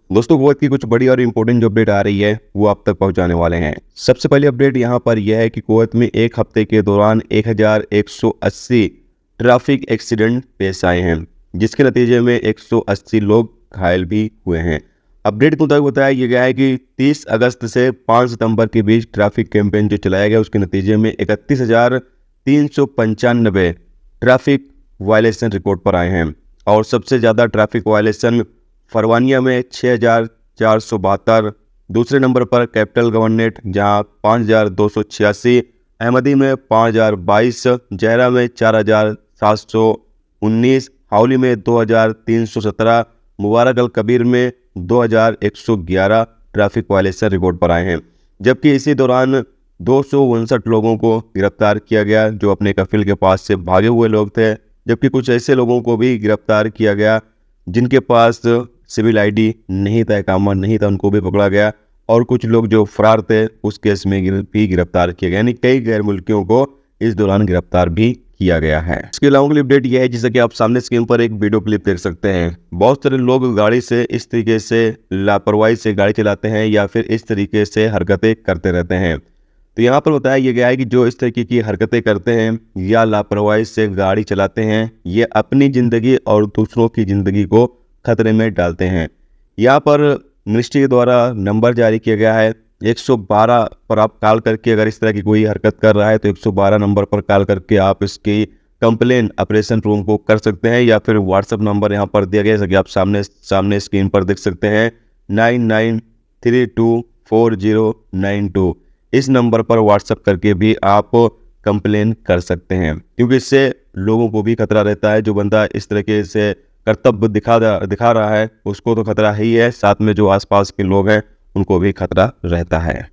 दोस्तों कुवैत की कुछ बड़ी और इम्पोर्टेंट जो अपडेट आ रही है वो आप तक पहुंचाने वाले हैं। सबसे पहले अपडेट यहाँ पर यह है कि कुवैत में एक हफ्ते के दौरान 1180 ट्रैफिक एक्सीडेंट पेश आए हैं, जिसके नतीजे में 180 लोग घायल भी हुए हैं। अपडेट के मुताबिक बताया गया है कि 30 अगस्त से 5 सितंबर के बीच ट्रैफिक कैंपेन जो चलाया गया उसके नतीजे में 31,395 ट्रैफिक वायलेशन रिपोर्ट पर आए हैं और सबसे ज़्यादा ट्रैफिक वायलेशन फरवानिया में 6,472, दूसरे नंबर पर कैपिटल गवर्नरेट जहां 5,286, अहमदी में 5,022, जहरा में 4,719, हाउली में 2,317, मुबारक अल कबीर में 2,111 ट्रैफिक वायलेशन रिपोर्ट पर आए हैं। जबकि इसी दौरान 259 लोगों को गिरफ्तार किया गया जो अपने कफिल के पास से भागे हुए लोग थे, जबकि कुछ ऐसे लोगों को भी गिरफ्तार किया गया जिनके पास सिविल आईडी नहीं था, इकामा नहीं था, उनको भी पकड़ा गया और कुछ लोग जो फरार थे उस केस में भी गिरफ्तार किया गया। यानी कई गैर मुल्कियों को इस दौरान गिरफ्तार भी किया गया है। इसके अलावा अगली अपडेट यह है जैसे कि आप सामने स्क्रीन पर एक वीडियो क्लिप देख सकते हैं। बहुत सारे लोग गाड़ी से इस तरीके से लापरवाही से गाड़ी चलाते हैं या फिर इस तरीके से हरकतें करते रहते हैं। तो यहाँ पर बताया गया है कि जो इस तरीके की हरकतें करते हैं या लापरवाही से गाड़ी चलाते हैं, ये अपनी ज़िंदगी और दूसरों की ज़िंदगी को खतरे में डालते हैं। यहाँ पर मिनिस्ट्री के द्वारा नंबर जारी किया गया है 112 पर आप कॉल करके अगर इस तरह की कोई हरकत कर रहा है तो 112 नंबर पर कॉल करके आप इसकी कंप्लेन ऑपरेशन रूम को कर सकते हैं, या फिर व्हाट्सएप नंबर यहाँ पर दिया गया है जैसा कि आप सामने स्क्रीन पर देख सकते हैं 99324092। इस नंबर पर व्हाट्सएप करके भी आप कंप्लेन कर सकते हैं, क्योंकि इससे लोगों को भी खतरा रहता है। जो बंदा इस तरीके से कर्तव्य दिखा रहा है उसको तो खतरा ही है, साथ में जो आसपास के लोग हैं उनको भी खतरा रहता है।